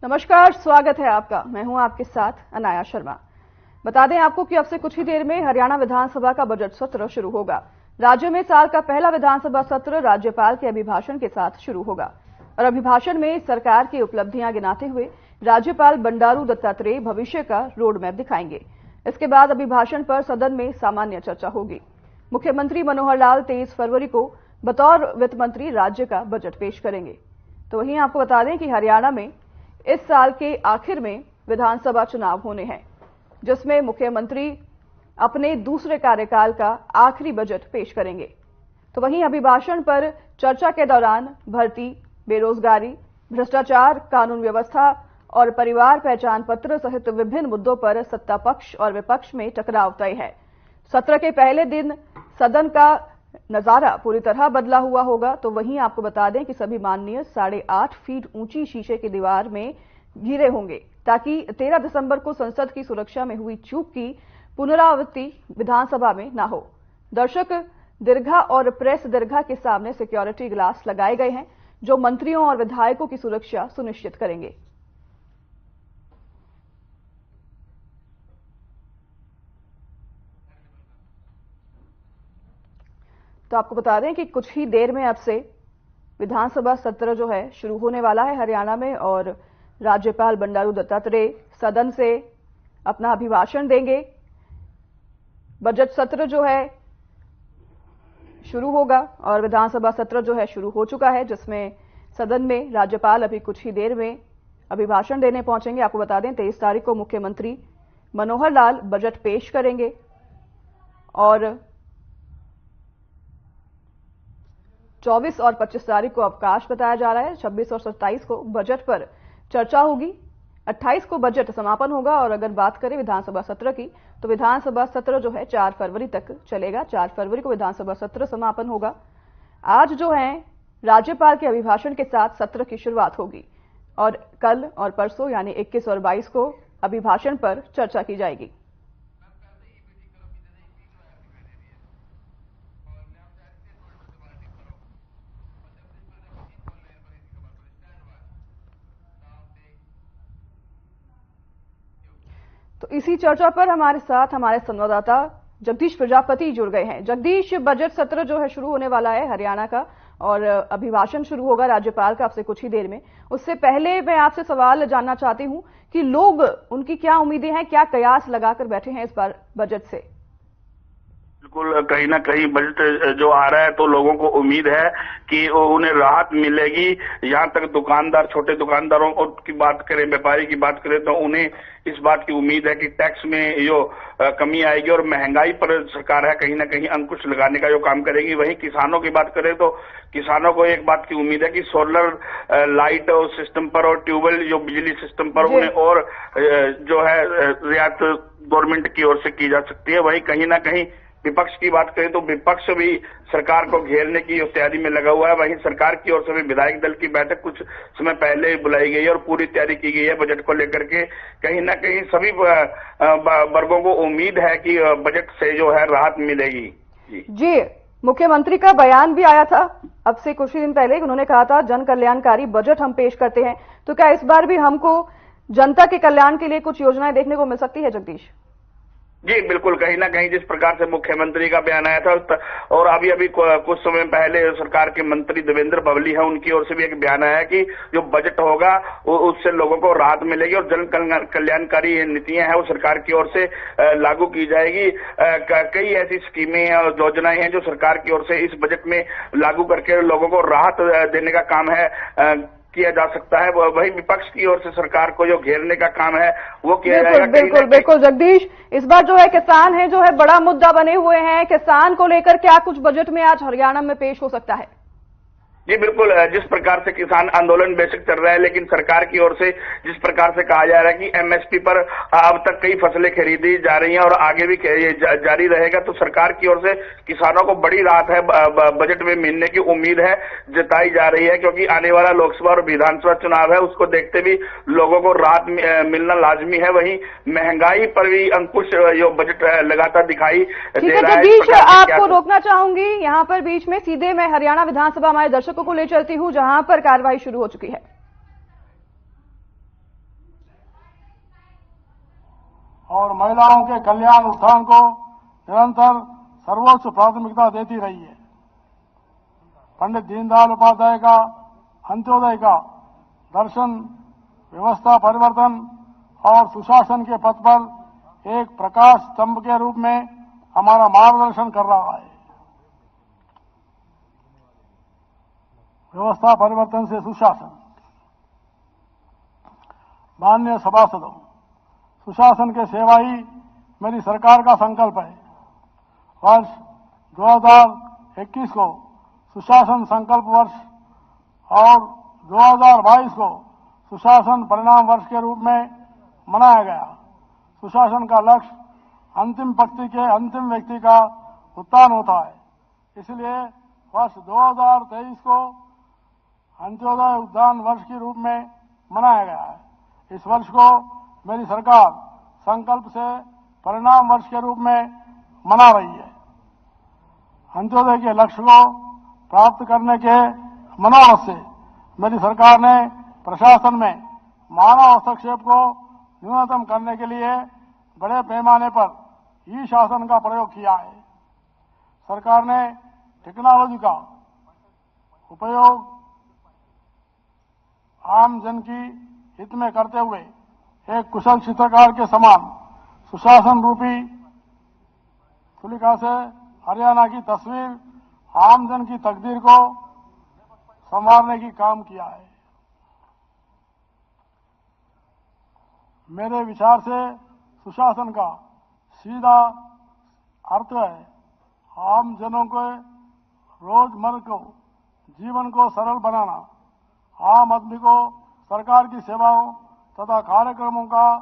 नमस्कार, स्वागत है आपका। मैं हूं आपके साथ अनाया शर्मा। बता दें आपको कि अब से कुछ ही देर में हरियाणा विधानसभा का बजट सत्र शुरू होगा। राज्य में साल का पहला विधानसभा सत्र राज्यपाल के अभिभाषण के साथ शुरू होगा और अभिभाषण में सरकार की उपलब्धियां गिनाते हुए राज्यपाल बंडारू दत्तात्रेय भविष्य का रोड मैप दिखाएंगे। इसके बाद अभिभाषण पर सदन में सामान्य चर्चा होगी। मुख्यमंत्री मनोहर लाल 23 फरवरी को बतौर वित्त मंत्री राज्य का बजट पेश करेंगे। तो वहीं आपको बता दें कि हरियाणा में इस साल के आखिर में विधानसभा चुनाव होने हैं, जिसमें मुख्यमंत्री अपने दूसरे कार्यकाल का आखिरी बजट पेश करेंगे। तो वहीं अभिभाषण पर चर्चा के दौरान भर्ती, बेरोजगारी, भ्रष्टाचार, कानून व्यवस्था और परिवार पहचान पत्र सहित विभिन्न मुद्दों पर सत्ता पक्ष और विपक्ष में टकराव तय है। सत्र के पहले दिन सदन का नजारा पूरी तरह बदला हुआ होगा। तो वहीं आपको बता दें कि सभी माननीय 8.5 फीट ऊंची शीशे की दीवार में घिरे होंगे, ताकि 13 दिसंबर को संसद की सुरक्षा में हुई चूक की पुनरावृत्ति विधानसभा में न हो। दर्शक दीर्घा और प्रेस दीर्घा के सामने सिक्योरिटी ग्लास लगाए गए हैं, जो मंत्रियों और विधायकों की सुरक्षा सुनिश्चित करेंगे। तो आपको बता दें कि कुछ ही देर में अब से विधानसभा सत्र जो है शुरू होने वाला है हरियाणा में और राज्यपाल बंडारू दत्तात्रेय सदन से अपना अभिभाषण देंगे। बजट सत्र जो है शुरू होगा और विधानसभा सत्र जो है शुरू हो चुका है, जिसमें सदन में राज्यपाल अभी कुछ ही देर में अभिभाषण देने पहुंचेंगे। आपको बता दें 23 तारीख को मुख्यमंत्री मनोहर लाल बजट पेश करेंगे और 24 और 25 तारीख को अवकाश बताया जा रहा है। 26 और 27 को बजट पर चर्चा होगी। 28 को बजट समापन होगा और अगर बात करें विधानसभा सत्र की, तो विधानसभा सत्र जो है 4 फरवरी तक चलेगा। 4 फरवरी को विधानसभा सत्र समापन होगा। आज जो है राज्यपाल के अभिभाषण के साथ सत्र की शुरुआत होगी और कल और परसों यानी 21 और 22 को अभिभाषण पर चर्चा की जाएगी। तो इसी चर्चा पर हमारे साथ हमारे संवाददाता जगदीश प्रजापति जुड़ गए हैं। जगदीश, बजट सत्र जो है शुरू होने वाला है हरियाणा का और अभिभाषण शुरू होगा राज्यपाल का आपसे कुछ ही देर में। उससे पहले मैं आपसे सवाल जानना चाहती हूं कि लोग उनकी क्या उम्मीदें हैं, क्या कयास लगाकर बैठे हैं इस बार बजट से? बिल्कुल, कहीं ना कहीं बजट जो आ रहा है तो लोगों को उम्मीद है कि उन्हें राहत मिलेगी। यहाँ तक दुकानदार, छोटे दुकानदारों की बात करें, व्यापारी की बात करें, तो उन्हें इस बात की उम्मीद है कि टैक्स में जो कमी आएगी और महंगाई पर सरकार है कहीं ना कहीं अंकुश लगाने का जो काम करेगी। वहीं किसानों की बात करें तो किसानों को एक बात की उम्मीद है कि सोलर लाइट और सिस्टम पर और ट्यूबवेल जो बिजली सिस्टम पर उन्हें और जो है रियायत गवर्नमेंट की ओर से की जा सकती है। वहीं कहीं ना कहीं विपक्ष की बात करें तो विपक्ष भी सरकार को घेरने की तैयारी में लगा हुआ है। वहीं सरकार की ओर से भी विधायक दल की बैठक कुछ समय पहले बुलाई गई है और पूरी तैयारी की गई है बजट को लेकर के। कहीं ना कहीं सभी वर्गों को उम्मीद है कि बजट से जो है राहत मिलेगी। जी, मुख्यमंत्री का बयान भी आया था अब से कुछ ही दिन पहले। उन्होंने कहा था जन कल्याणकारी बजट हम पेश करते हैं। तो क्या इस बार भी हमको जनता के कल्याण के लिए कुछ योजनाएं देखने को मिल सकती है जगदीश? जी बिल्कुल, कहीं ना कहीं जिस प्रकार से मुख्यमंत्री का बयान आया था और अभी कुछ समय पहले सरकार के मंत्री देवेंद्र भवली है, उनकी ओर से भी एक बयान आया कि जो बजट होगा उससे लोगों को राहत मिलेगी और जन कल्याणकारी नीतियां हैं वो सरकार की ओर से लागू की जाएगी। कई ऐसी स्कीमें और योजनाएं हैं जो सरकार की ओर से इस बजट में लागू करके लोगों को राहत देने का काम है किया जा सकता है। वही विपक्ष की ओर से सरकार को जो घेरने का काम है वो किया जाएगा। बिल्कुल जगदीश, इस बार जो है किसान है जो है बड़ा मुद्दा बने हुए हैं। किसान को लेकर क्या कुछ बजट में आज हरियाणा में पेश हो सकता है? जी बिल्कुल, जिस प्रकार से किसान आंदोलन बेशक चल रहा है, लेकिन सरकार की ओर से जिस प्रकार से कहा जा रहा है कि एमएसपी पर अब तक कई फसलें खरीदी जा रही हैं और आगे भी ये जारी रहेगा, तो सरकार की ओर से किसानों को बड़ी राहत है बजट में मिलने की उम्मीद है जताई जा रही है। क्योंकि आने वाला लोकसभा और विधानसभा चुनाव है, उसको देखते भी लोगों को राहत मिलना लाजमी है। वहीं महंगाई पर भी अंकुश जो बजट लगातार दिखाई दे रहा है। आपको रोकना चाहूंगी यहाँ पर बीच में, सीधे मैं हरियाणा विधानसभा हमारे दर्शकों को ले चलती हूं जहां पर कार्रवाई शुरू हो चुकी है। और महिलाओं के कल्याण उत्थान को निरंतर सर्वोच्च प्राथमिकता देती रही है। पंडित दीनदयाल उपाध्याय का अंत्योदय का दर्शन व्यवस्था परिवर्तन और सुशासन के पथ पर एक प्रकाश स्तंभ के रूप में हमारा मार्गदर्शन कर रहा है। व्यवस्था परिवर्तन से सुशासन। माननीय सभासदों, सुशासन के सेवा ही मेरी सरकार का संकल्प है। वर्ष 2021 को सुशासन संकल्प वर्ष और 2022 को सुशासन परिणाम वर्ष के रूप में मनाया गया। सुशासन का लक्ष्य अंतिम पंक्ति के अंतिम व्यक्ति का उत्थान होता है। इसलिए वर्ष 2023 को अंत्योदय उद्यान वर्ष के रूप में मनाया गया है। इस वर्ष को मेरी सरकार संकल्प से परिणाम वर्ष के रूप में मना रही है। अंत्योदय के लक्ष्य को प्राप्त करने के मनोरथ से मेरी सरकार ने प्रशासन में मानव हस्तक्षेप को न्यूनतम करने के लिए बड़े पैमाने पर ई शासन का प्रयोग किया है। सरकार ने टेक्नोलॉजी का उपयोग आम जन की हित में करते हुए एक कुशल चित्रकार के समान सुशासन रूपी तुलिका से हरियाणा की तस्वीर आम जन की तकदीर को संवारने की काम किया है। मेरे विचार से सुशासन का सीधा अर्थ है आम जनों के रोजमर्रा को जीवन को सरल बनाना, आम आदमी को सरकार की सेवाओं तथा कार्यक्रमों का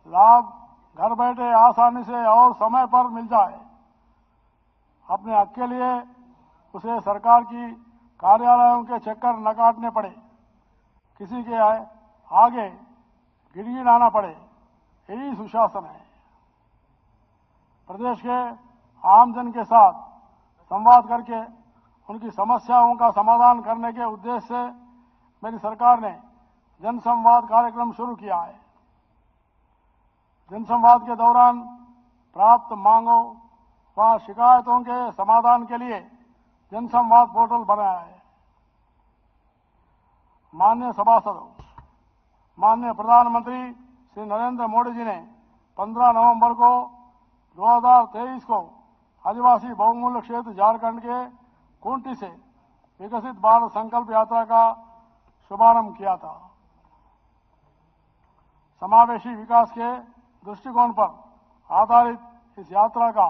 लाभ घर बैठे आसानी से और समय पर मिल जाए। अपने हक के लिए उसे सरकार की कार्यालयों के चक्कर न काटने पड़े, किसी के आगे गिड़गिड़ाना पड़े, यही सुशासन है। प्रदेश के आमजन के साथ संवाद करके उनकी समस्याओं का समाधान करने के उद्देश्य से मेरी सरकार ने जनसंवाद कार्यक्रम शुरू किया है। जनसंवाद के दौरान प्राप्त मांगों व शिकायतों के समाधान के लिए जनसंवाद पोर्टल बनाया है। माननीय सभासदों, माननीय प्रधानमंत्री श्री नरेंद्र मोदी जी ने 15 नवंबर को 2023 को आदिवासी बहुमूल्य क्षेत्र झारखंड के खूंटी से विकसित भारत संकल्प यात्रा का शुभारंभ किया था। समावेशी विकास के दृष्टिकोण पर आधारित इस यात्रा का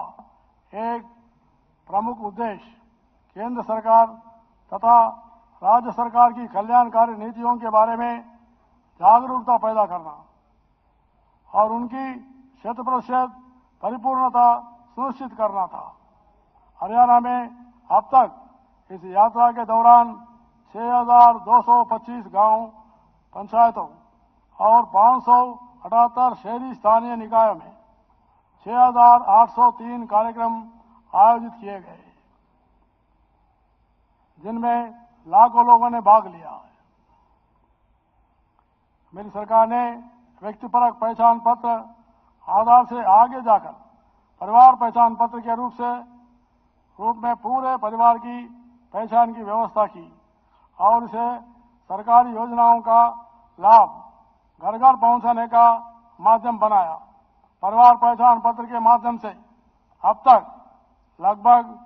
एक प्रमुख उद्देश्य केंद्र सरकार तथा राज्य सरकार की कल्याणकारी नीतियों के बारे में जागरूकता पैदा करना और उनकी 100% परिपूर्णता सुनिश्चित करना था। हरियाणा में अब तक इस यात्रा के दौरान 6,225 गांव पंचायतों और 578 शहरी स्थानीय निकायों में 6,803 कार्यक्रम आयोजित किए गए, जिनमें लाखों लोगों ने भाग लिया है। मेरी सरकार ने व्यक्तिपरक पहचान पत्र आधार से आगे जाकर परिवार पहचान पत्र के रूप में पूरे परिवार की पहचान की व्यवस्था की और इसे सरकारी योजनाओं का लाभ घर घर पहुंचाने का माध्यम बनाया। परिवार पहचान पत्र के माध्यम से अब तक लगभग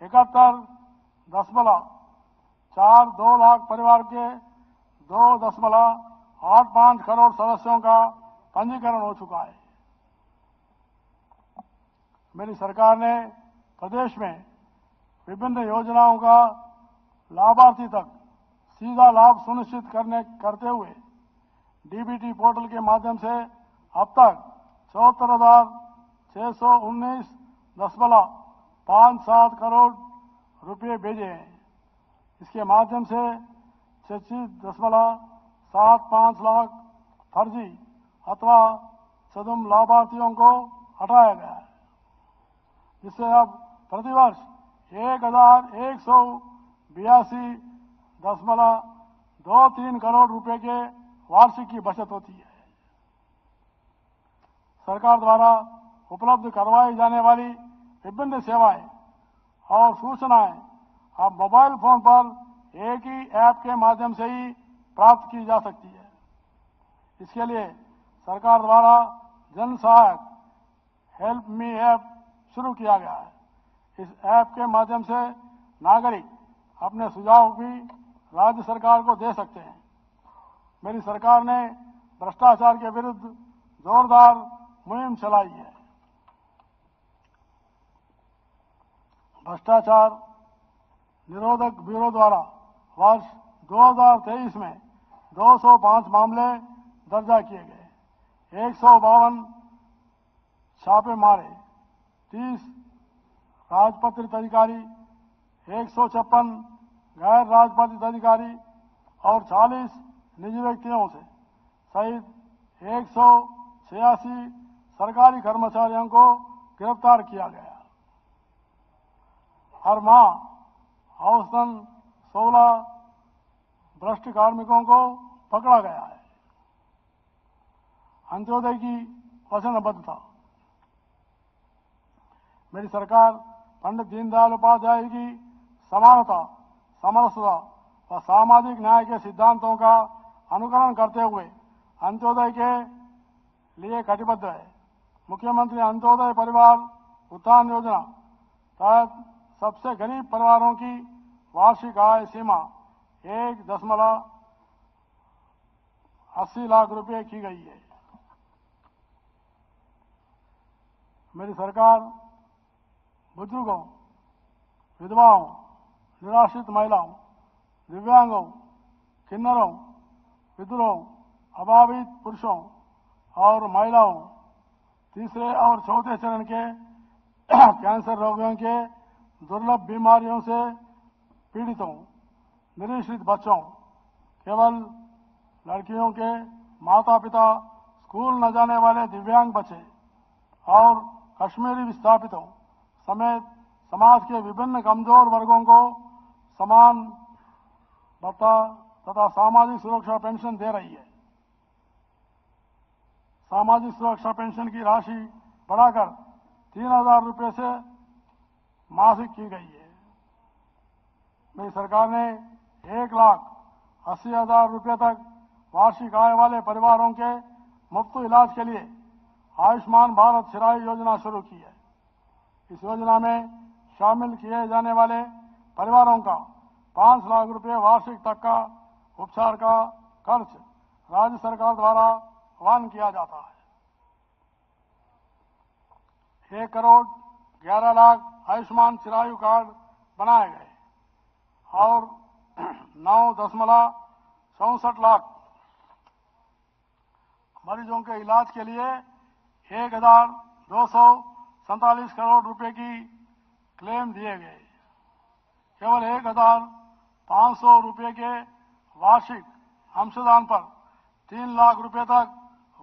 71.42 लाख परिवार के 2.85 करोड़ सदस्यों का पंजीकरण हो चुका है। मेरी सरकार ने प्रदेश में विभिन्न योजनाओं का लाभार्थी तक सीधा लाभ सुनिश्चित करते हुए डीबीटी पोर्टल के माध्यम से अब तक 74,619.57 करोड़ रुपए भेजे हैं। इसके माध्यम से 26.75 लाख फर्जी अथवा सदुम लाभार्थियों को हटाया गया है, जिससे अब प्रतिवर्ष 1,182.23 करोड़ रुपए के वार्षिक की बचत होती है। सरकार द्वारा उपलब्ध करवाई जाने वाली विभिन्न सेवाएं और सूचनाएं अब मोबाइल फोन पर एक ही ऐप के माध्यम से ही प्राप्त की जा सकती है। इसके लिए सरकार द्वारा जन सहायक हेल्प मी ऐप शुरू किया गया है। इस ऐप के माध्यम से नागरिक अपने सुझाव भी राज्य सरकार को दे सकते हैं। मेरी सरकार ने भ्रष्टाचार के विरुद्ध जोरदार मुहिम चलाई है। भ्रष्टाचार निरोधक ब्यूरो द्वारा वर्ष 2023 में 205 मामले दर्ज किए गए, 152 छापे मारे, 30 राजपत्रित अधिकारी, 156 गैर राजपत्रित अधिकारी और 40 निजी व्यक्तियों से सहित 186 सरकारी कर्मचारियों को गिरफ्तार किया गया। हर माह औसतन 16 भ्रष्ट कार्मिकों को पकड़ा गया है। अंत्योदय की वचनबद्धता। मेरी सरकार पंडित दीनदयाल उपाध्याय की समानता, समरसता व सामाजिक न्याय के सिद्धांतों का अनुकरण करते हुए अंत्योदय के लिए कटिबद्ध है। मुख्यमंत्री अंत्योदय परिवार उत्थान योजना तहत सबसे गरीब परिवारों की वार्षिक आय सीमा 1.80 लाख रुपए की गई है। मेरी सरकार बुजुर्गों, विधवाओं, निराश्रित महिलाओं, दिव्यांगों, किन्नरों, विधुरों, अभावित पुरुषों और महिलाओं, तीसरे और चौथे चरण के कैंसर रोगियों के दुर्लभ बीमारियों से पीड़ितों, निराश्रित बच्चों, केवल लड़कियों के माता पिता, स्कूल न जाने वाले दिव्यांग बच्चे और कश्मीरी विस्थापितों समेत समाज के विभिन्न कमजोर वर्गों को समान भत्ता तथा सामाजिक सुरक्षा पेंशन दे रही है। सामाजिक सुरक्षा पेंशन की राशि बढ़ाकर 3,000 रुपये से मासिक की गई है। मेरी सरकार ने 1,80,000 रुपये तक वार्षिक आय वाले परिवारों के मुफ्त इलाज के लिए आयुष्मान भारत चिरायु योजना शुरू की है। इस योजना में शामिल किए जाने वाले परिवारों का 5 लाख रुपये वार्षिक तक का उपचार का खर्च राज्य सरकार द्वारा वहन किया जाता है। 1,11,00,000 आयुष्मान चिरायु कार्ड बनाए गए और 9.64 लाख मरीजों के इलाज के लिए 1,247 करोड़ रुपए की क्लेम दिए गए। केवल 1,500 रुपये के वार्षिक अंशदान पर 3 लाख रुपए तक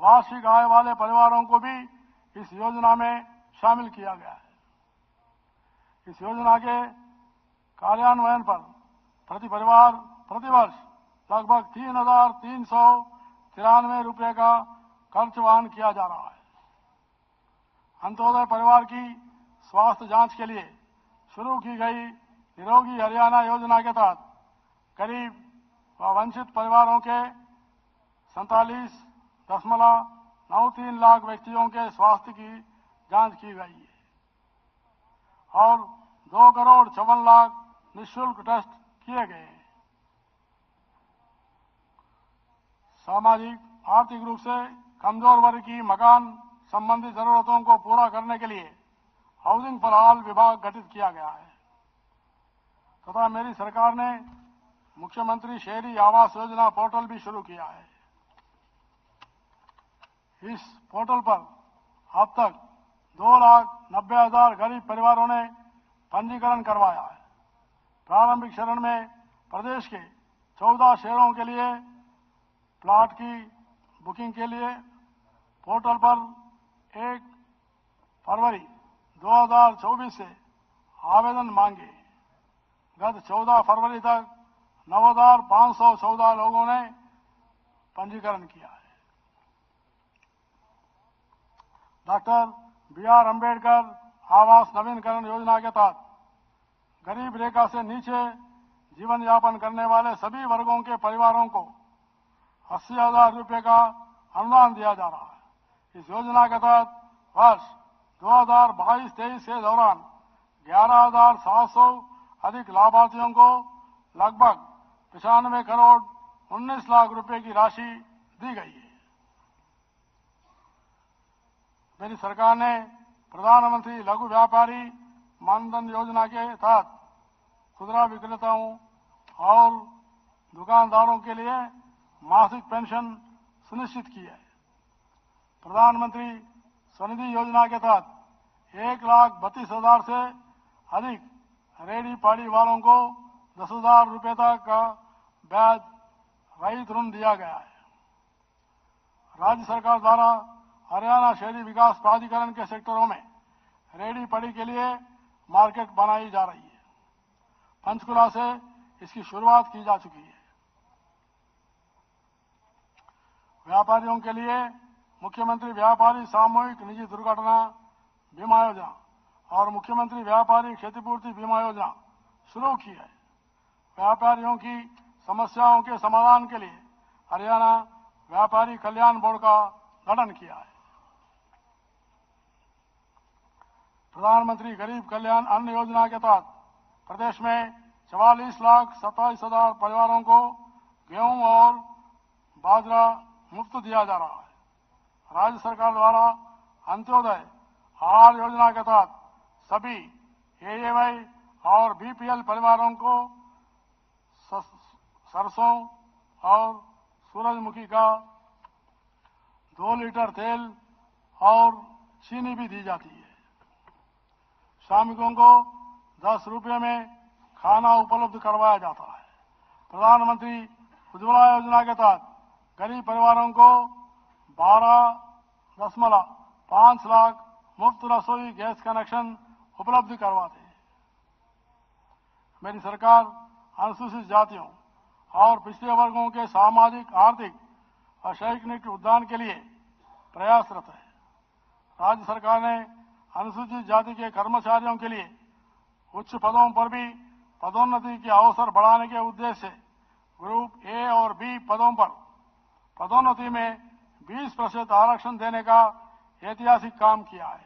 वार्षिक आय वाले परिवारों को भी इस योजना में शामिल किया गया है। इस योजना के कार्यान्वयन पर प्रति परिवार प्रतिवर्ष लगभग 3,393 रुपये का खर्च वहन किया जा रहा है। अंत्योदय परिवार की स्वास्थ्य जांच के लिए शुरू की गई निरोगी हरियाणा योजना के तहत गरीब व वंचित परिवारों के 47.93 लाख व्यक्तियों के स्वास्थ्य की जांच की गई है और 2,54 लाख निःशुल्क टेस्ट किए गए हैं। सामाजिक आर्थिक रूप से कमजोर वर्ग की मकान संबंधी जरूरतों को पूरा करने के लिए हाउसिंग फॉर ऑल विभाग गठित किया गया है तथा मेरी सरकार ने मुख्यमंत्री शहरी आवास योजना पोर्टल भी शुरू किया है। इस पोर्टल पर अब तक 2,90,000 गरीब परिवारों ने पंजीकरण करवाया है। प्रारंभिक चरण में प्रदेश के 14 शहरों के लिए प्लाट की बुकिंग के लिए पोर्टल पर 1 फरवरी 2024 से आवेदन मांगे। गत 14 फरवरी तक 9,514 लोगों ने पंजीकरण किया है। Doctor B R. अम्बेडकर आवास नवीनकरण योजना के तहत गरीब रेखा से नीचे जीवन यापन करने वाले सभी वर्गों के परिवारों को 80,000 रुपये का अनुदान दिया जा रहा है। इस योजना के तहत वर्ष 2022-23 के दौरान 11,700 अधिक लाभार्थियों को लगभग 95 करोड़ 19 लाख रुपए की राशि दी गई है। मेरी सरकार ने प्रधानमंत्री लघु व्यापारी मानधन योजना के तहत खुदरा विक्रेताओं और दुकानदारों के लिए मासिक पेंशन सुनिश्चित की है। प्रधानमंत्री स्वनिधि योजना के तहत 1,32,000 से अधिक रेहड़ी पाड़ी वालों को 10,000 रुपये तक का ब्याज रहित ऋण दिया गया है। राज्य सरकार द्वारा हरियाणा शहरी विकास प्राधिकरण के सेक्टरों में रेहड़ी पड़ी के लिए मार्केट बनाई जा रही है। पंचकुला से इसकी शुरुआत की जा चुकी है। व्यापारियों के लिए मुख्यमंत्री व्यापारी सामूहिक निजी दुर्घटना बीमा योजना और मुख्यमंत्री व्यापारी क्षतिपूर्ति बीमा योजना शुरू की है। व्यापारियों की समस्याओं के समाधान के लिए हरियाणा व्यापारी कल्याण बोर्ड का गठन किया है। प्रधानमंत्री गरीब कल्याण अन्न योजना के तहत प्रदेश में 44,27,000 परिवारों को गेहूं और बाजरा मुफ्त दिया जा रहा है। राज्य सरकार द्वारा अंत्योदय आहार योजना के तहत सभी एएवाई और बीपीएल परिवारों को सरसों और सूरजमुखी का 2 लीटर तेल और चीनी भी दी जाती है। श्रमिकों को 10 रुपये में खाना उपलब्ध करवाया जाता है। प्रधानमंत्री उज्ज्वला योजना के तहत गरीब परिवारों को 12.5 लाख मुफ्त रसोई गैस कनेक्शन उपलब्ध करवाते हैं। मेरी सरकार अनुसूचित जातियों और पिछड़े वर्गों के सामाजिक, आर्थिक और शैक्षणिक उत्थान के लिए प्रयासरत है। राज्य सरकार ने अनुसूचित जाति के कर्मचारियों के लिए उच्च पदों पर भी पदोन्नति के अवसर बढ़ाने के उद्देश्य से ग्रुप ए और बी पदों पर पदोन्नति में 20% आरक्षण देने का ऐतिहासिक काम किया है।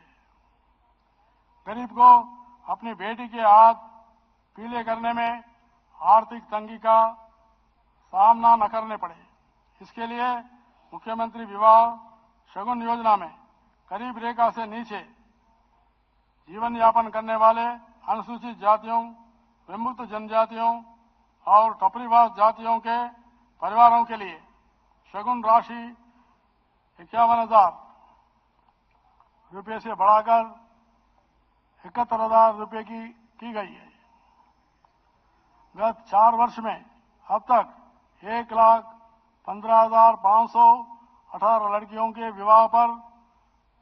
गरीब को अपनी बेटी के हाथ पीले करने में आर्थिक तंगी का सामना न करने पड़े, इसके लिए मुख्यमंत्री विवाह शगुन योजना में गरीब रेखा से नीचे जीवन यापन करने वाले अनुसूचित जातियों, विमुक्त जनजातियों और टपरीवास जातियों के परिवारों के लिए शगुन राशि 51,000 रुपये से बढ़ाकर 71,000 रुपये की गई है। गत 4 वर्ष में अब तक 1,15,518 लड़कियों के विवाह पर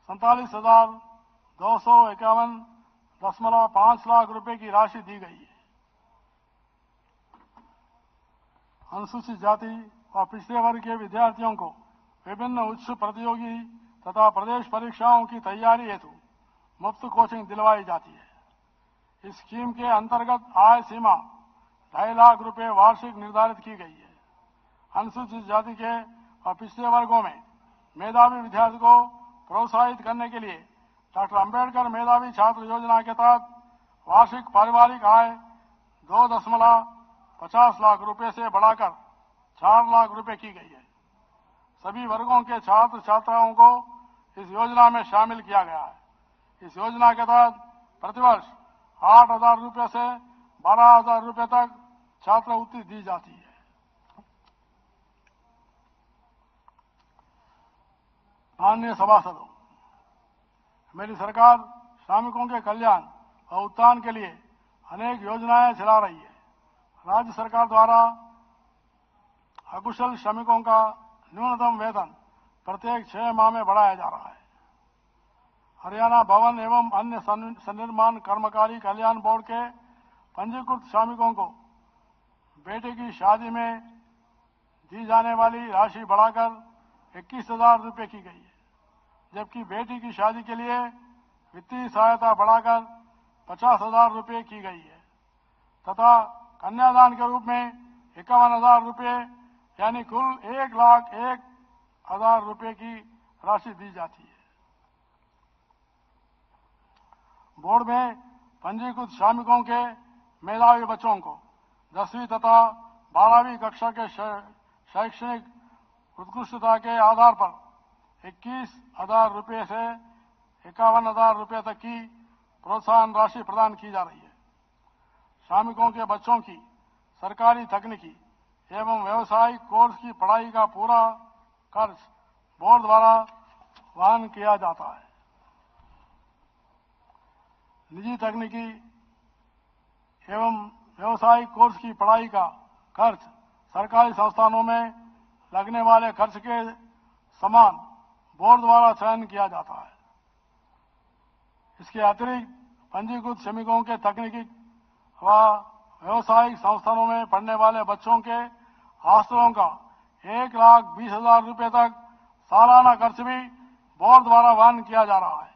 47,251.5 लाख रुपए की राशि दी गई है। अनुसूचित जाति और पिछड़े वर्ग के विद्यार्थियों को विभिन्न उच्च प्रतियोगी तथा प्रदेश परीक्षाओं की तैयारी हेतु मुफ्त कोचिंग दिलवाई जाती है। इस स्कीम के अंतर्गत आय सीमा 2.5 लाख रुपए वार्षिक निर्धारित की गई है। अनुसूचित जाति के और पिछड़े वर्गों में मेधावी विद्यार्थी को प्रोत्साहित करने के लिए डॉक्टर अम्बेडकर मेधावी छात्र योजना के तहत वार्षिक पारिवारिक आय 2.50 लाख रुपए से बढ़ाकर 4 लाख रुपए की गई है। सभी वर्गों के छात्र छात्राओं को इस योजना में शामिल किया गया है। इस योजना के तहत प्रतिवर्ष 8,000 रुपये से 12,000 रुपये तक छात्रवृत्ति दी जाती है। माननीय सभासदों, मेरी सरकार श्रमिकों के कल्याण और उत्थान के लिए अनेक योजनाएं चला रही है। राज्य सरकार द्वारा अकुशल श्रमिकों का न्यूनतम वेतन प्रत्येक 6 माह में बढ़ाया जा रहा है। हरियाणा भवन एवं अन्य सन्निर्माण कर्मचारी कल्याण बोर्ड के पंजीकृत श्रमिकों को बेटे की शादी में दी जाने वाली राशि बढ़ाकर 21,000 रुपये की गई है। जबकि बेटी की शादी के लिए वित्तीय सहायता बढ़ाकर 50,000 रुपये की गई है तथा कन्यादान के रूप में 51,000 रुपये यानी कुल 1,01,000 रुपये की राशि दी जाती है। बोर्ड में पंजीकृत श्रमिकों के मेधावी बच्चों को 10वीं तथा 12वीं कक्षा के शैक्षणिक उत्कृष्टता के आधार पर 21,000 रुपये से 51,000 रुपये तक की प्रोत्साहन राशि प्रदान की जा रही है। श्रमिकों के बच्चों की सरकारी तकनीकी एवं व्यावसायिक कोर्स की पढ़ाई का पूरा खर्च बोर्ड द्वारा वहन किया जाता है। निजी तकनीकी एवं व्यावसायिक कोर्स की पढ़ाई का खर्च सरकारी संस्थानों में लगने वाले खर्च के समान बोर्ड द्वारा चयन किया जाता है। इसके अतिरिक्त पंजीकृत श्रमिकों के तकनीकी व व्यावसायिक संस्थानों में पढ़ने वाले बच्चों के हॉस्टलों का 1,20,000 रुपये तक सालाना खर्च भी बोर्ड द्वारा वहन किया जा रहा है।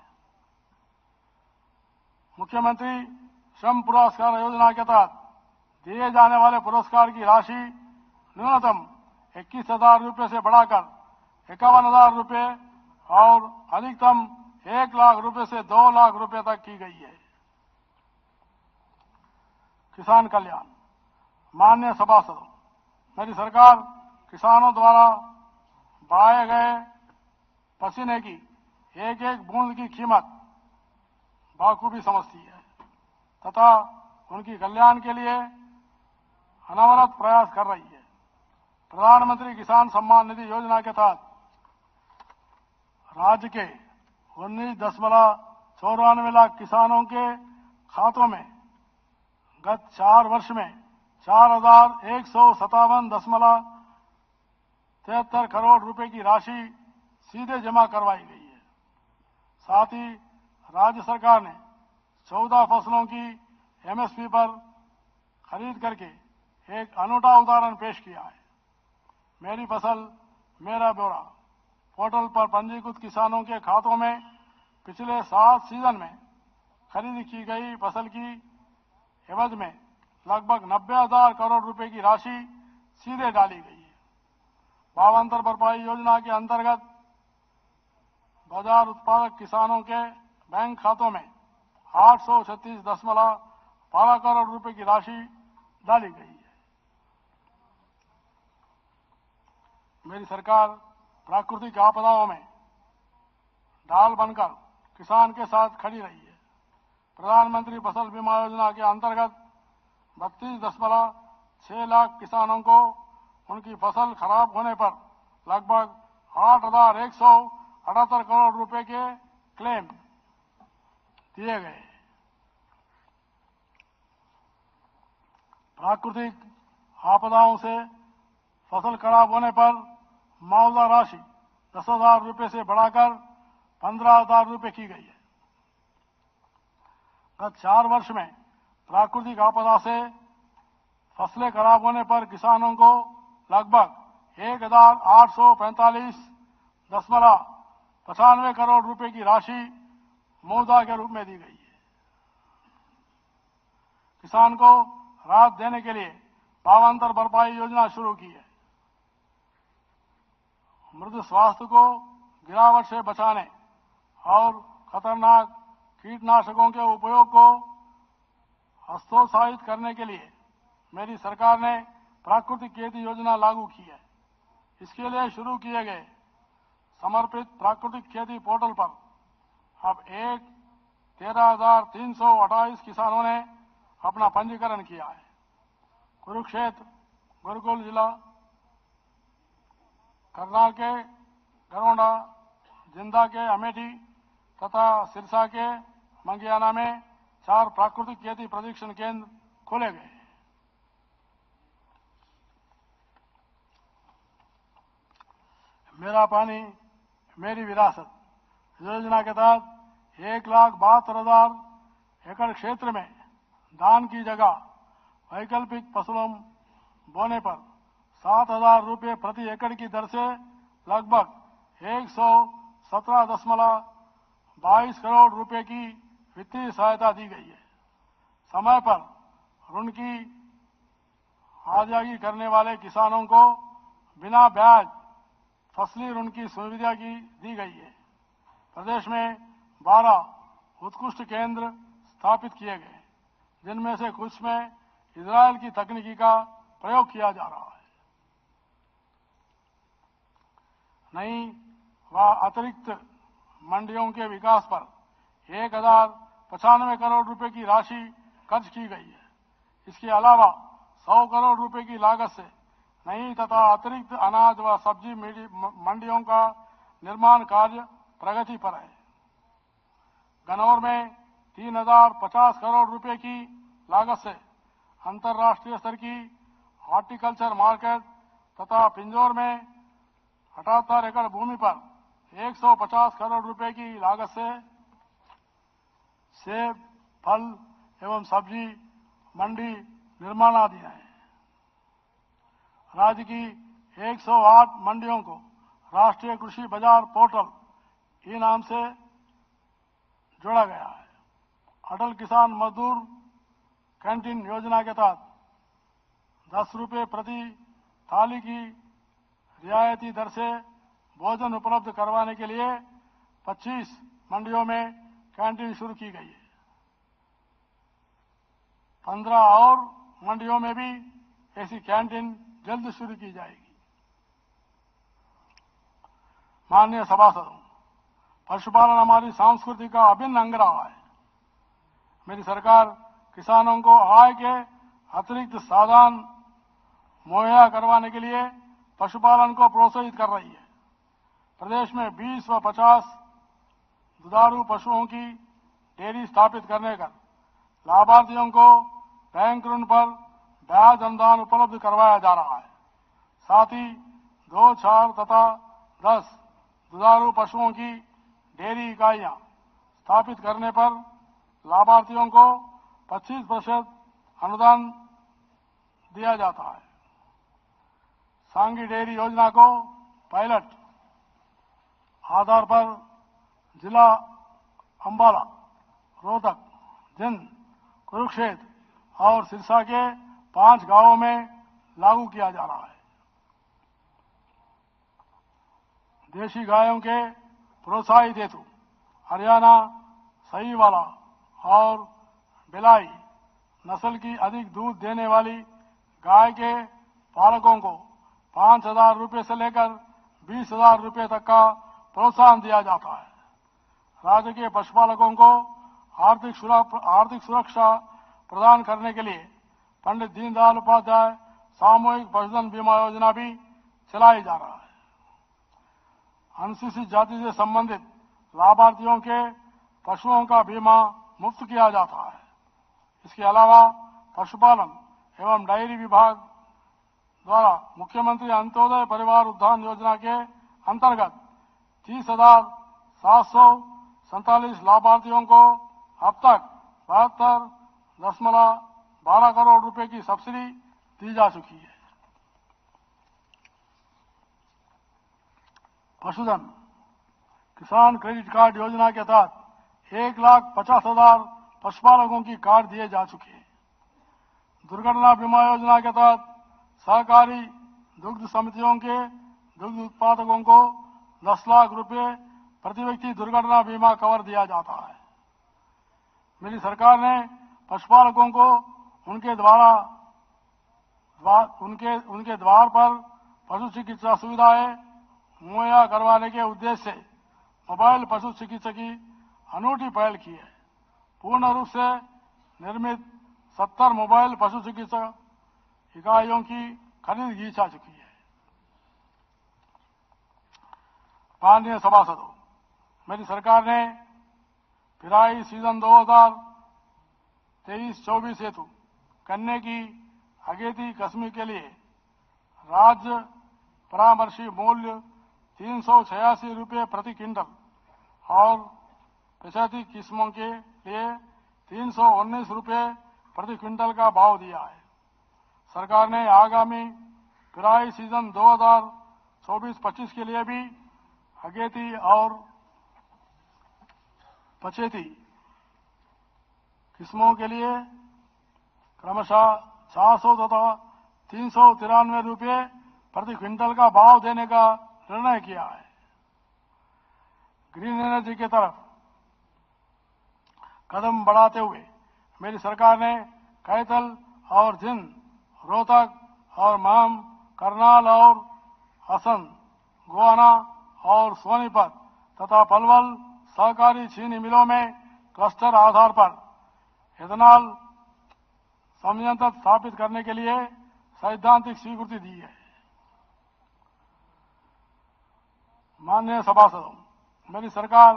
मुख्यमंत्री श्रम पुरस्कार योजना के तहत दिए जाने वाले पुरस्कार की राशि न्यूनतम 21,000 रुपये से बढ़ाकर 51,000 रुपये और अधिकतम 1 लाख रुपये से 2 लाख रुपये तक की गई है। किसान कल्याण। माननीय सभासदों, मेरी सरकार किसानों द्वारा बहाए गए पसीने की एक एक बूंद की कीमत बाखूबी समझती है तथा उनकी कल्याण के लिए अनवरत प्रयास कर रही है। प्रधानमंत्री किसान सम्मान निधि योजना के तहत राज्य के 19.94 लाख किसानों के खातों में गत 4 वर्ष में 4,157.73 करोड़ रुपए की राशि सीधे जमा करवाई गई है। साथ ही राज्य सरकार ने 14 फसलों की एमएसपी पर खरीद करके एक अनूठा उदाहरण पेश किया है। मेरी फसल मेरा ब्यौरा पोर्टल पर पंजीकृत किसानों के खातों में पिछले 7 सीजन में खरीद की गई फसल की एवज में लगभग 90,000 करोड़ रुपए की राशि सीधे डाली गई है। भावांतर भरपाई योजना के अंतर्गत बाजार उत्पादक किसानों के बैंक खातों में 836.12 करोड़ रुपए की राशि डाली गई है। मेरी सरकार प्राकृतिक आपदाओं में ढाल बनकर किसान के साथ खड़ी रही है। प्रधानमंत्री फसल बीमा योजना के अंतर्गत 32.6 लाख किसानों को उनकी फसल खराब होने पर लगभग 8,178 करोड़ रुपए के क्लेम दिए गए। प्राकृतिक आपदाओं से फसल खराब होने पर मुआवजा राशि 10,000 रुपये से बढ़ाकर 15,000 रुपये की गई है। गत 4 वर्ष में प्राकृतिक आपदा से फसलें खराब होने पर किसानों को लगभग 1,845.95 करोड़ रुपए की राशि मुआवजा के रूप में दी गई है। किसान को राहत देने के लिए भावांतर भरपाई योजना शुरू की है। मृद स्वास्थ्य को गिरावट से बचाने और खतरनाक कीटनाशकों के उपयोग को हतोत्साहित करने के लिए मेरी सरकार ने प्राकृतिक खेती योजना लागू की है। इसके लिए शुरू किए गए समर्पित प्राकृतिक खेती पोर्टल पर अब 13,328 किसानों ने अपना पंजीकरण किया है। कुरुक्षेत्र गुरुकुल जिला, करनाल के गरोंडा, जिंदा के अमेठी तथा सिरसा के मंगियाना में 4 प्राकृतिक खेती प्रशिक्षण केंद्र खोले गए। मेरा पानी मेरी विरासत योजना के तहत 1,72,000 एकड़ क्षेत्र में धान की जगह वैकल्पिक फसलों बोने पर 7,000 रुपये प्रति एकड़ की दर से लगभग 17.22 करोड़ रुपए की वित्तीय सहायता दी गई है। समय पर ऋण की अदायगी करने वाले किसानों को बिना ब्याज फसली ऋण की सुविधा की दी गई है। प्रदेश में 12 उत्कृष्ट केंद्र स्थापित किए गए, जिनमें से कुछ में इजरायल की तकनीकी का प्रयोग किया जा रहा है। नई व अतिरिक्त मंडियों के विकास पर 1095 करोड़ रुपए की राशि खर्च की गई है। इसके अलावा 100 करोड़ रुपए की लागत से नई तथा अतिरिक्त अनाज व सब्जी मंडियों का निर्माण कार्य प्रगति पर है। गन्नौर में 3050 करोड़ रुपए की लागत से अंतर्राष्ट्रीय स्तर की हॉर्टिकल्चर मार्केट तथा पिंजौर में 78 एकड़ भूमि पर 150 करोड़ रुपए की लागत से सेब, फल एवं सब्जी मंडी निर्माणाधीन है। राज्य की 108 मंडियों को राष्ट्रीय कृषि बाजार पोर्टल नाम से जोड़ा गया है। अटल किसान मजदूर कैंटीन योजना के तहत 10 रुपये प्रति थाली की रियायती दर से भोजन उपलब्ध करवाने के लिए 25 मंडियों में कैंटीन शुरू की गई है। 15 और मंडियों में भी ऐसी कैंटीन जल्द शुरू की जाएगी। माननीय सभासदों, पशुपालन हमारी संस्कृति का अभिन्न अंग रहा है। मेरी सरकार किसानों को आय के अतिरिक्त साधन मुहैया करवाने के लिए पशुपालन को प्रोत्साहित कर रही है। प्रदेश में 20 व 50 दुधारू पशुओं की डेयरी स्थापित करने का लाभार्थियों को बैंक ऋण पर ब्याज अनुदान उपलब्ध करवाया जा रहा है। साथ ही 2, 4 तथा 10 दुधारू पशुओं की डेयरी इकाइयां स्थापित करने पर लाभार्थियों को 25% अनुदान दिया जाता है। सांगी डेयरी योजना को पायलट आधार पर जिला अंबाला, रोहतक, जिंद, कुरुक्षेत्र और सिरसा के 5 गांवों में लागू किया जा रहा है। देशी गायों के प्रोत्साहित हेतु हरियाणा, सहीवाला और बिलाई नस्ल की अधिक दूध देने वाली गाय के पालकों को 5,000 रुपये से लेकर 20,000 रुपये तक का प्रोत्साहन दिया जाता है। राज्य के पशुपालकों को आर्थिक सुरक्षा प्रदान करने के लिए पंडित दीनदयाल उपाध्याय सामूहिक पशुधन बीमा योजना भी चलाई जा रहा है। अनुसूचित जाति से संबंधित लाभार्थियों के पशुओं का बीमा मुफ्त किया जाता है। इसके अलावा पशुपालन एवं डेयरी विभाग द्वारा मुख्यमंत्री अंत्योदय परिवार उत्थान योजना के अंतर्गत 30,747 लाभार्थियों को अब तक 72.12 करोड़ रुपए की सब्सिडी दी जा चुकी है। पशुधन किसान क्रेडिट कार्ड योजना के तहत 1,50,000 पशुपालकों की कार्ड दिए जा चुके हैं। दुर्घटना बीमा योजना के तहत सहकारी दुग्ध समितियों के दुग्ध उत्पादकों को 10 लाख रुपए प्रति व्यक्ति दुर्घटना बीमा कवर दिया जाता है। मेरी सरकार ने पशुपालकों को उनके द्वार पर पशु चिकित्सा सुविधाएं मुहैया करवाने के उद्देश्य से मोबाइल पशु चिकित्सा की अनूठी पहल की है। पूर्ण रूप से निर्मित 70 मोबाइल पशु चिकित्सा इकाइयों की खरीद की जा चुकी है। माननीय सभासदों, मेरी सरकार ने पिराई सीजन 2023-24 हेतु गन्ने की अगेती किस्म के लिए राज्य परामर्शी मूल्य 386 रुपये प्रति क्विंटल और 85 किस्मों के लिए 319 रुपये प्रति क्विंटल का भाव दिया है। सरकार ने आगामी पिराई सीजन 2024-25 के लिए भी अगेती और पछेती किस्मों के लिए क्रमशः 400 तथा 393 रुपये प्रति क्विंटल का भाव देने का निर्णय किया है। ग्रीन एनर्जी की तरफ कदम बढ़ाते हुए मेरी सरकार ने कैथल और जिंद, रोहतक और महम, करनाल और हसन, गोहाना और सोनीपत तथा पलवल सहकारी चीनी मिलों में क्लस्टर आधार पर एथेनॉल संयंत्र स्थापित करने के लिए सैद्धांतिक स्वीकृति दी है। माननीय सभासदों, मेरी सरकार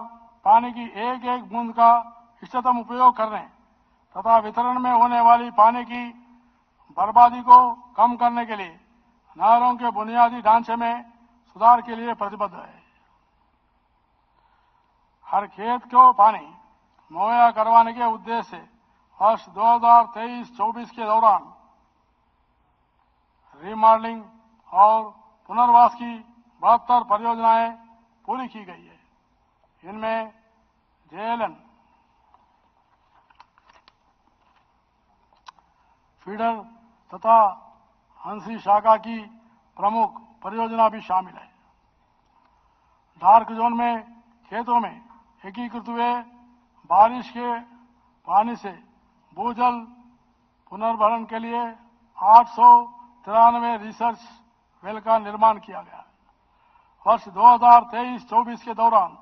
पानी की एक एक बूंद का इष्टतम उपयोग करने तथा वितरण में होने वाली पानी की बर्बादी को कम करने के लिए नहरों के बुनियादी ढांचे में सुधार के लिए प्रतिबद्ध है। हर खेत को पानी मुहैया करवाने के उद्देश्य से वर्ष 2023-24 के दौरान रीमॉडलिंग और पुनर्वास की 72 परियोजनाएं पूरी की गई है। इनमें जेएलएन फीडर तथा हंसी शाखा की प्रमुख परियोजना भी शामिल है। डार्क जोन में खेतों में एकीकृत हुए बारिश के पानी से भूजल पुनर्भरण के लिए 893 रिसर्च वेल का निर्माण किया गया है। वर्ष 2023-24 के दौरान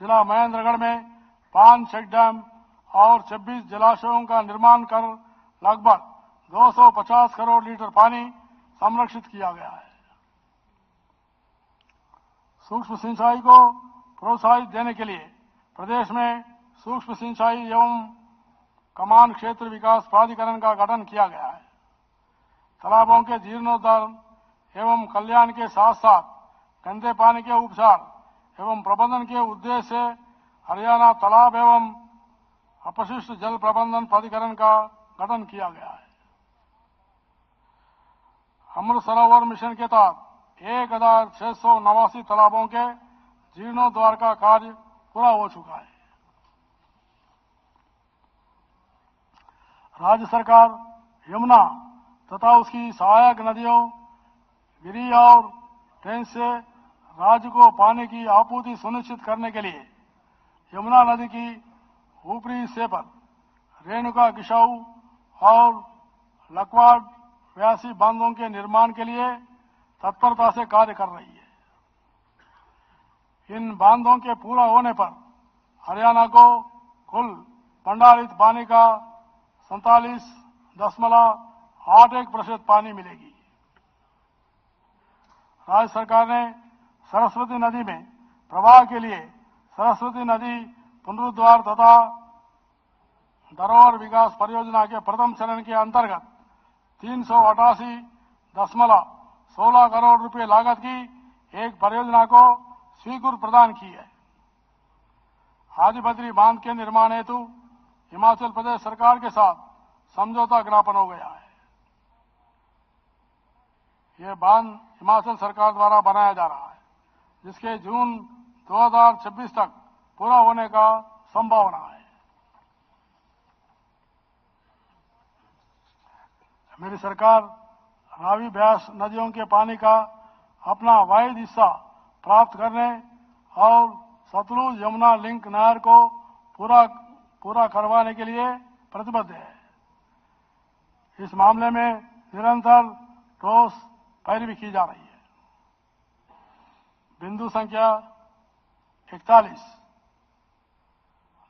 जिला महेंद्रगढ़ में 5 चेक डैम और 26 जलाशयों का निर्माण कर लगभग 250 करोड़ लीटर पानी संरक्षित किया गया है। सूक्ष्म सिंचाई को प्रोत्साहित देने के लिए प्रदेश में सूक्ष्म सिंचाई एवं कमान क्षेत्र विकास प्राधिकरण का गठन किया गया है। तालाबों के जीर्णोद्धार एवं कल्याण के साथ साथ गंदे पानी के उपचार एवं प्रबंधन के उद्देश्य से हरियाणा तालाब एवं अपशिष्ट जल प्रबंधन प्राधिकरण का गठन किया गया है। अमृत सरोवर मिशन के तहत 1689 तालाबों के जीर्णोद्धार का कार्य पूरा हो चुका है। राज्य सरकार यमुना तथा उसकी सहायक नदियों गिरी और ट्रेन से राज्य को पानी की आपूर्ति सुनिश्चित करने के लिए यमुना नदी की ऊपरी हिस्से पर रेणुका किशाऊ और लकवाड़ व्यासी बांधों के निर्माण के लिए तत्परता से कार्य कर रही है। इन बांधों के पूरा होने पर हरियाणा को कुल भंडारित पानी का 47.81% पानी मिलेगी। राज्य सरकार ने सरस्वती नदी में प्रवाह के लिए सरस्वती नदी पुनरुद्धार तथा धरोहर विकास परियोजना के प्रथम चरण के अंतर्गत 388.16 करोड़ रुपए लागत की एक परियोजना को स्वीकृति प्रदान की है। हाजीबद्री बांध के निर्माण हेतु हिमाचल प्रदेश सरकार के साथ समझौता ज्ञापन हो गया है। यह बांध हिमाचल सरकार द्वारा बनाया जा रहा है, जिसके जून 2026 तक पूरा होने का संभावना है। मेरी सरकार रावी ब्यास नदियों के पानी का अपना वाहिद हिस्सा प्राप्त करने और सतलुज यमुना लिंक नहर को पूरा करवाने के लिए प्रतिबद्ध है। इस मामले में निरंतर ठोस पैरवी की जा रही है। बिंदु संख्या 41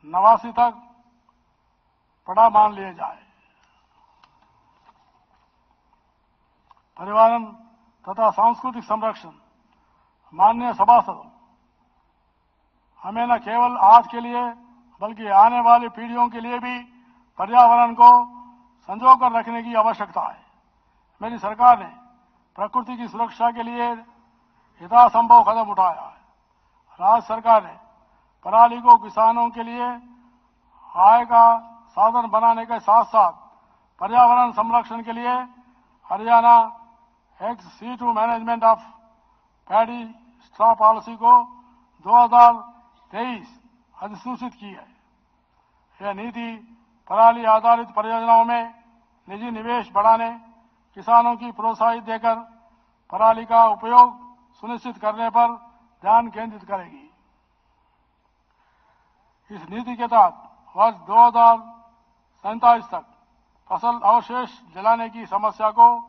89 तक पड़ा मान लिए जाए। पर्यावरण तथा सांस्कृतिक संरक्षण। माननीय सभासदों, हमें न केवल आज के लिए बल्कि आने वाली पीढ़ियों के लिए भी पर्यावरण को संजोकर रखने की आवश्यकता है। मेरी सरकार ने प्रकृति की सुरक्षा के लिए यथासंभव कदम उठाया है। राज्य सरकार ने पराली को किसानों के लिए आय का साधन बनाने के साथ साथ पर्यावरण संरक्षण के लिए Haryana XC2 management of paddy straw policy को 2023 अधिसूचित की है। यह नीति पराली आधारित परियोजनाओं में निजी निवेश बढ़ाने, किसानों की प्रोत्साहित देकर पराली का उपयोग सुनिश्चित करने पर ध्यान केंद्रित करेगी। इस नीति के तहत वर्ष 2047 तक फसल अवशेष जलाने की समस्या को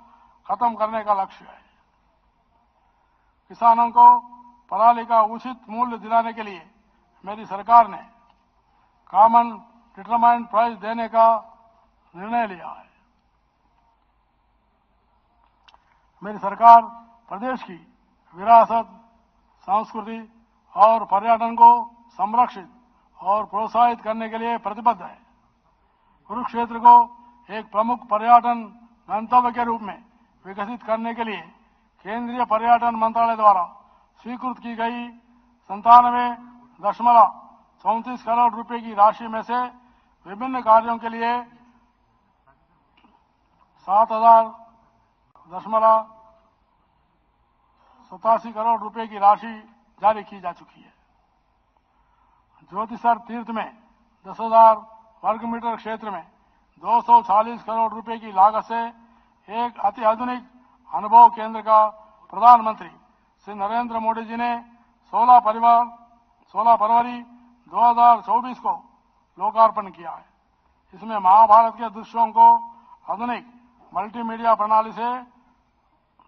खत्म करने का लक्ष्य है। किसानों को पराली का उचित मूल्य दिलाने के लिए मेरी सरकार ने कॉमन डिटरमाइंड प्राइस देने का निर्णय लिया है। मेरी सरकार प्रदेश की विरासत, संस्कृति और पर्यटन को संरक्षित और प्रोत्साहित करने के लिए प्रतिबद्ध है। कुरुक्षेत्र को एक प्रमुख पर्यटन गंतव्य के रूप में विकसित करने के लिए केंद्रीय पर्यटन मंत्रालय द्वारा स्वीकृत की गई 97.34 करोड़ रुपए की राशि में से विभिन्न कार्यों के लिए 7,87 करोड़ रुपए की राशि जारी की जा चुकी है। ज्योतिसर तीर्थ में 10,000 वर्ग मीटर क्षेत्र में 240 करोड़ रुपए की लागत से एक अति आधुनिक अनुभव केंद्र का प्रधानमंत्री श्री नरेंद्र मोदी जी ने 16 फरवरी 2024 को लोकार्पण किया है। इसमें महाभारत के दृश्यों को आधुनिक मल्टीमीडिया प्रणाली से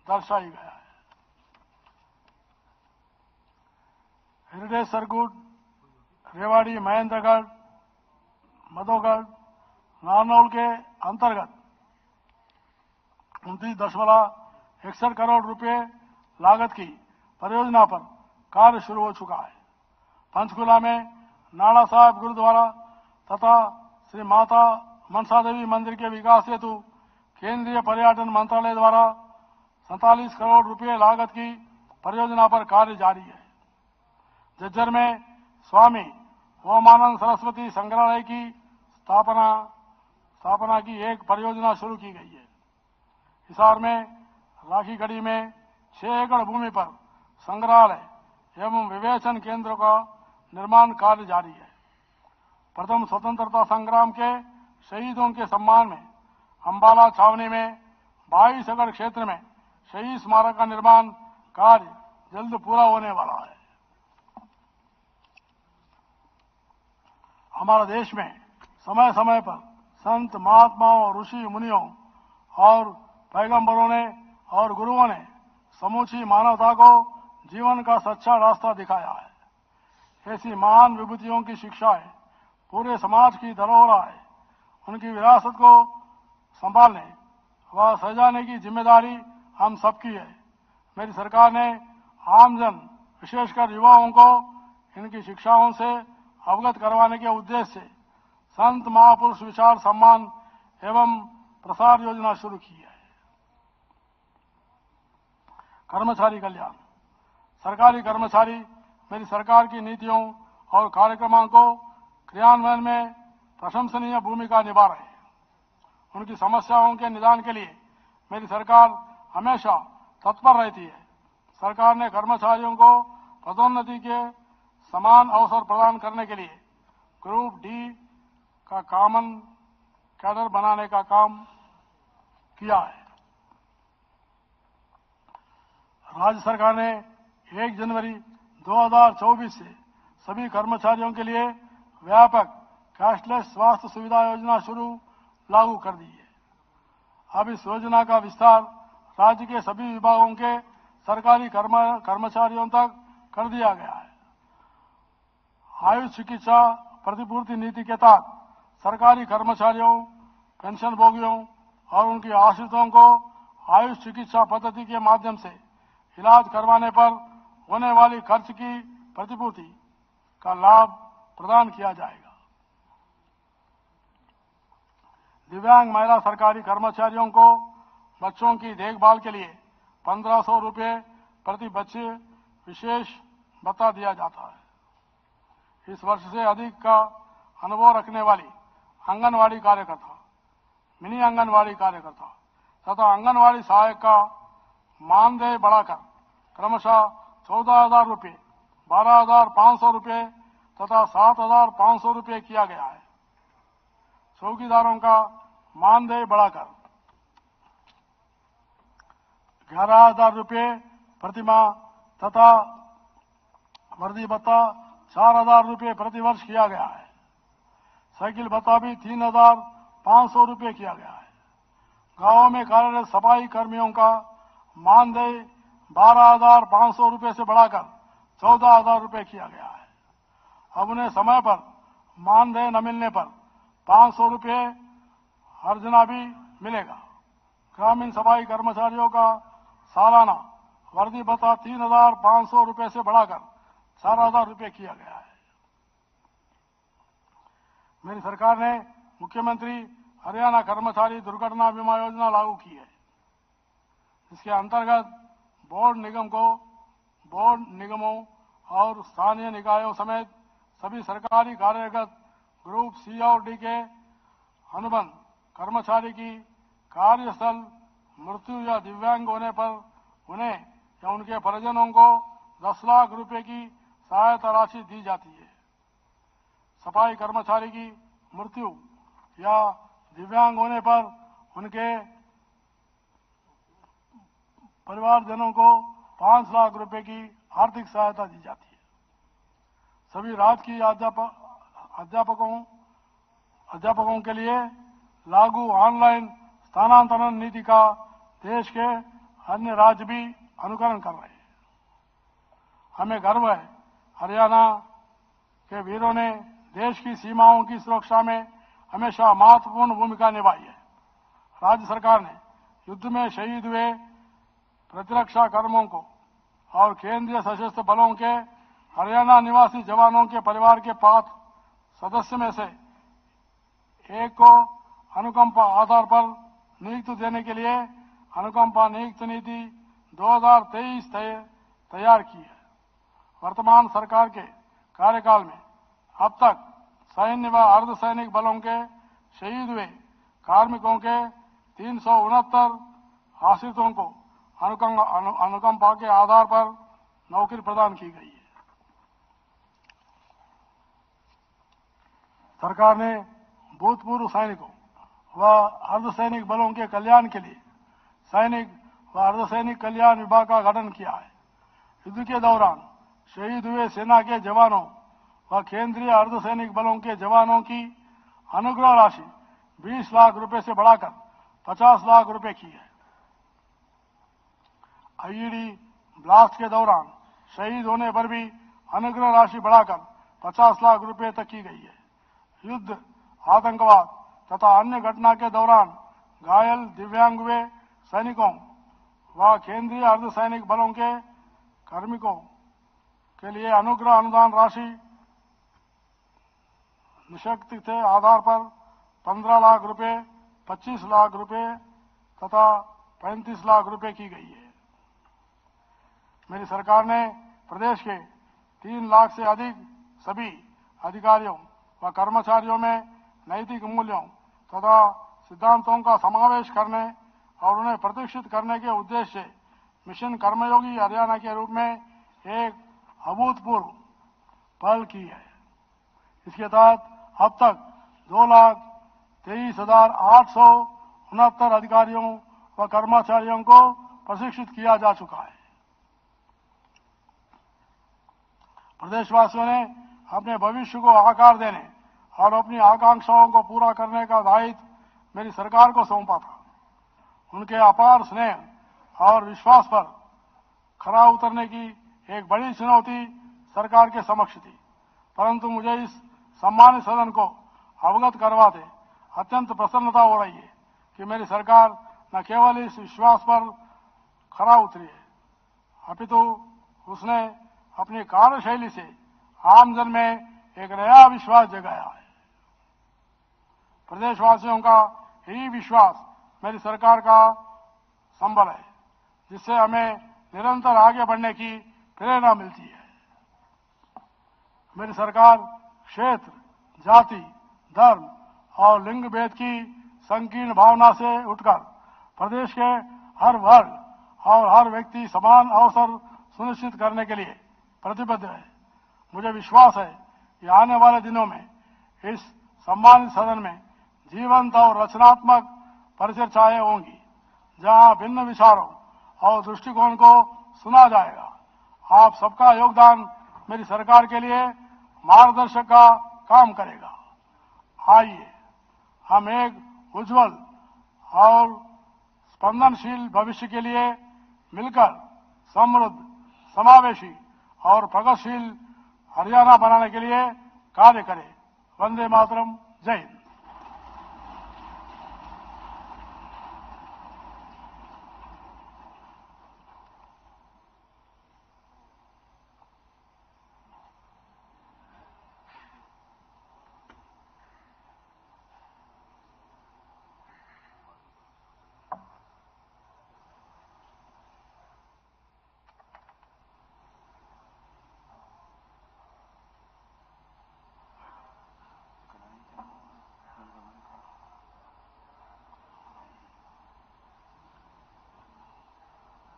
दर्शाई गया है। हेरिटेज सर्किट रेवाड़ी, महेंद्रगढ़, मधोगढ़, नारनौल के अंतर्गत 29.61 करोड़ रुपए लागत की परियोजना पर कार्य शुरू हो चुका है। पंचकुला में नाड़ा साहब गुरुद्वारा तथा श्री माता मनसा देवी मंदिर के विकास हेतु केंद्रीय पर्यटन मंत्रालय द्वारा 47 करोड़ रुपए लागत की परियोजना पर कार्य जारी है। झज्जर में स्वामी ओमानंद सरस्वती संग्रहालय की स्थापना की एक परियोजना शुरू की गई है। हिसार में राखीगढ़ी में 6 एकड़ भूमि पर संग्रहालय एवं विवेचन केंद्र का निर्माण कार्य जारी है। प्रथम स्वतंत्रता संग्राम के शहीदों के सम्मान में अंबाला छावनी में 22 एकड़ क्षेत्र में शहीद स्मारक का निर्माण कार्य जल्द पूरा होने वाला है। हमारे देश में समय समय पर संत महात्माओं, ऋषि मुनियों और पैगंबरों ने और गुरुओं ने समूची मानवता को जीवन का सच्चा रास्ता दिखाया है। ऐसी महान विभूतियों की शिक्षाएं पूरे समाज की धरोहर है। उनकी विरासत को संभालने व सजाने की जिम्मेदारी हम सबकी है। मेरी सरकार ने आमजन, विशेषकर युवाओं को इनकी शिक्षाओं से अवगत करवाने के उद्देश्य से संत महापुरुष विचार सम्मान एवं प्रसार योजना शुरू की है। कर्मचारी कल्याण। सरकारी कर्मचारी मेरी सरकार की नीतियों और कार्यक्रमों को क्रियान्वयन में प्रशंसनीय भूमिका निभा रहे हैं। उनकी समस्याओं के निदान के लिए मेरी सरकार हमेशा तत्पर रहती है। सरकार ने कर्मचारियों को पदोन्नति के समान अवसर प्रदान करने के लिए ग्रुप डी का कॉमन कैडर बनाने का काम किया है। राज्य सरकार ने 1 जनवरी 2024 से सभी कर्मचारियों के लिए व्यापक कैशलेस स्वास्थ्य सुविधा योजना लागू कर दी है। अब इस योजना का विस्तार राज्य के सभी विभागों के सरकारी कर्मचारियों तक कर दिया गया है। आयुष चिकित्सा प्रतिपूर्ति नीति के तहत सरकारी कर्मचारियों, पेंशनभोगियों और उनके आश्रितों को आयुष चिकित्सा पद्धति के माध्यम से इलाज करवाने पर होने वाली खर्च की प्रतिपूर्ति का लाभ प्रदान किया जाएगा। दिव्यांग महिला सरकारी कर्मचारियों को बच्चों की देखभाल के लिए 1500 रुपये प्रति बच्चे विशेष भत्ता दिया जाता है। इस वर्ष से अधिक का अनुभव रखने वाली आंगनवाड़ी कार्यकर्ता, मिनी आंगनवाड़ी कार्यकर्ता तथा आंगनवाड़ी सहायक का मानदेय बढ़ाकर क्रमशः 14,000 रुपये, 12,500 रुपये तथा 7,500 रुपये किया गया है। चौकीदारों का मानदेय बढ़ाकर 11,000 रुपये प्रतिमाह तथा वर्दी भत्ता 4,000 रुपये प्रतिवर्ष किया गया है। साइकिल भत्ता भी 3,500 रुपये किया गया है। गांवों में कार्यरत सफाई कर्मियों का मानदेय 12,500 रुपये से बढ़ाकर 14,000 रुपये किया गया है। अब उन्हें समय पर मानदेय न मिलने पर 500 रुपये हर्जना भी मिलेगा। ग्रामीण सफाई कर्मचारियों का सालाना वर्दी भत्ता 3,500 रुपये से बढ़ाकर 4,000 रुपये किया गया है। मेरी सरकार ने मुख्यमंत्री हरियाणा कर्मचारी दुर्घटना बीमा योजना लागू की है। इसके अंतर्गत बोर्ड निगमों और स्थानीय निकायों समेत सभी सरकारी कार्यरत ग्रुप सी और डी के अनुबंध कर्मचारी की कार्यस्थल मृत्यु या दिव्यांग होने पर उन्हें या उनके परिजनों को 10 लाख रुपए की सहायता राशि दी जाती है। सफाई कर्मचारी की मृत्यु या दिव्यांग होने पर उनके परिवारजनों को 5 लाख रुपए की आर्थिक सहायता दी जाती है। सभी राजकीय अध्यापकों के लिए लागू ऑनलाइन स्थानांतरण नीति का देश के अन्य राज्य भी अनुकरण कर रहे हैं। हमें गर्व है, हरियाणा के वीरों ने देश की सीमाओं की सुरक्षा में हमेशा महत्वपूर्ण भूमिका निभाई है। राज्य सरकार ने युद्ध में शहीद हुए प्रतिरक्षा कर्मियों को और केंद्रीय सशस्त्र बलों के हरियाणा निवासी जवानों के परिवार के 5 सदस्य में से एक को अनुकंपा आधार पर नियुक्ति देने के लिए अनुकंपा नियुक्ति नीति 2023 तैयार की है। वर्तमान सरकार के कार्यकाल में अब तक सैन्य व अर्धसैनिक बलों के शहीद हुए कार्मिकों के 369 आश्रितों को अनुकंपा के आधार पर नौकरी प्रदान की गई है। सरकार ने भूतपूर्व सैनिकों व अर्धसैनिक बलों के कल्याण के लिए सैनिक व अर्धसैनिक कल्याण विभाग का गठन किया है। युद्ध के दौरान शहीद हुए सेना के जवानों व केंद्रीय अर्धसैनिक बलों के जवानों की अनुग्रह राशि 20 लाख रुपए से बढ़ाकर 50 लाख रुपए की है। आईईडी ब्लास्ट के दौरान शहीद होने पर भी अनुग्रह राशि बढ़ाकर 50 लाख रुपए तक की गई है। युद्ध, आतंकवाद तथा अन्य घटना के दौरान घायल दिव्यांग हुए सैनिकों व केंद्रीय अर्धसैनिक बलों के कार्मिकों के लिए अनुग्रह अनुदान राशि निःशक्ति के आधार पर 15 लाख रुपए, 25 लाख रुपए तथा 35 लाख रुपए की गई है। मेरी सरकार ने प्रदेश के 3 लाख से अधिक सभी अधिकारियों व कर्मचारियों में नैतिक मूल्यों तथा सिद्धांतों का समावेश करने और उन्हें प्रतिष्ठित करने के उद्देश्य से मिशन कर्मयोगी हरियाणा के रूप में एक अभूतपूर्व पहल की है। इसके तहत अब तक 2,23,869 अधिकारियों व कर्मचारियों को प्रशिक्षित किया जा चुका है। प्रदेशवासियों ने अपने भविष्य को आकार देने और अपनी आकांक्षाओं को पूरा करने का दायित्व मेरी सरकार को सौंपा था। उनके अपार स्नेह और विश्वास पर खरा उतरने की एक बड़ी चुनौती सरकार के समक्ष थी, परंतु मुझे इस सम्मानित सदन को अवगत करवाते अत्यंत प्रसन्नता हो रही है कि मेरी सरकार न केवल इस विश्वास पर खरा उतरी है, अपितु उसने अपनी कार्यशैली से आमजन में एक नया विश्वास जगाया है। प्रदेशवासियों का यही विश्वास मेरी सरकार का संबल है, जिससे हमें निरंतर आगे बढ़ने की प्रेरणा मिलती है। मेरी सरकार क्षेत्र, जाति, धर्म और लिंग भेद की संकीर्ण भावना से उठकर प्रदेश के हर वर्ग और हर व्यक्ति समान अवसर सुनिश्चित करने के लिए प्रतिबद्ध है। मुझे विश्वास है कि आने वाले दिनों में इस सम्मानित सदन में जीवंत और रचनात्मक परिचर्चाएं होंगी, जहां भिन्न विचारों और दृष्टिकोण को सुना जाएगा। आप सबका योगदान मेरी सरकार के लिए मार्गदर्शक का काम करेगा। आइए हम एक उज्जवल और स्पंदनशील भविष्य के लिए मिलकर समृद्ध, समावेशी और प्रगतिशील हरियाणा बनाने के लिए कार्य करें। वंदे मातरम। जय हिंद।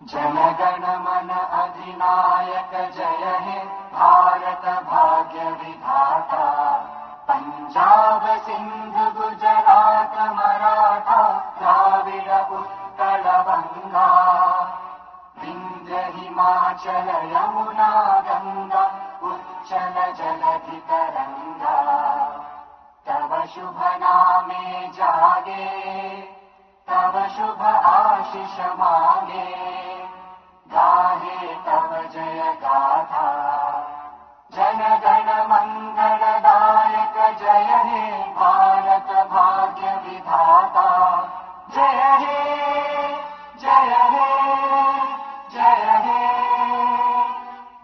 जनगण मन अधिनायक जय हे भारत भाग्य विधाता। पंजाब सिंध गुजरात मराठा द्राविड उत्कल बंगा। विंध्य हिमाचल यमुना गंगा उच्चल जलधि तरंगा। तव शुभ नामे जागे तव शुभ आशीष मांगे। गाहे तव जय गाथा जनगण मंगलदायक जय हे भारत भाग्य विधाता। जय हे जय हे जय हे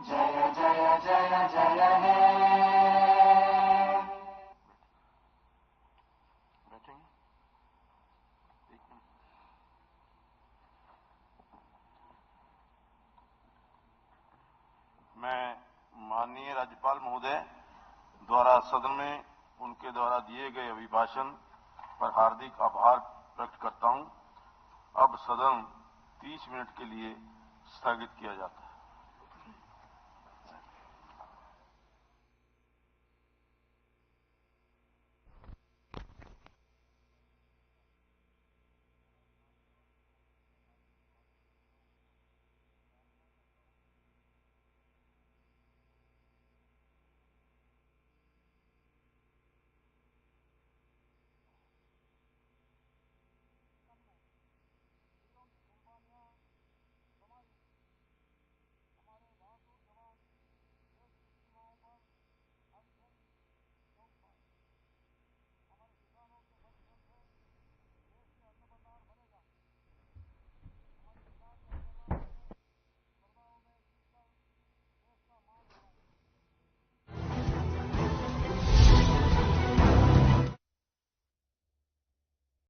जय जय जय जय हे। मैं माननीय राज्यपाल महोदय द्वारा सदन में उनके द्वारा दिए गए अभिभाषण पर हार्दिक आभार व्यक्त करता हूं। अब सदन 30 मिनट के लिए स्थगित किया जाता है।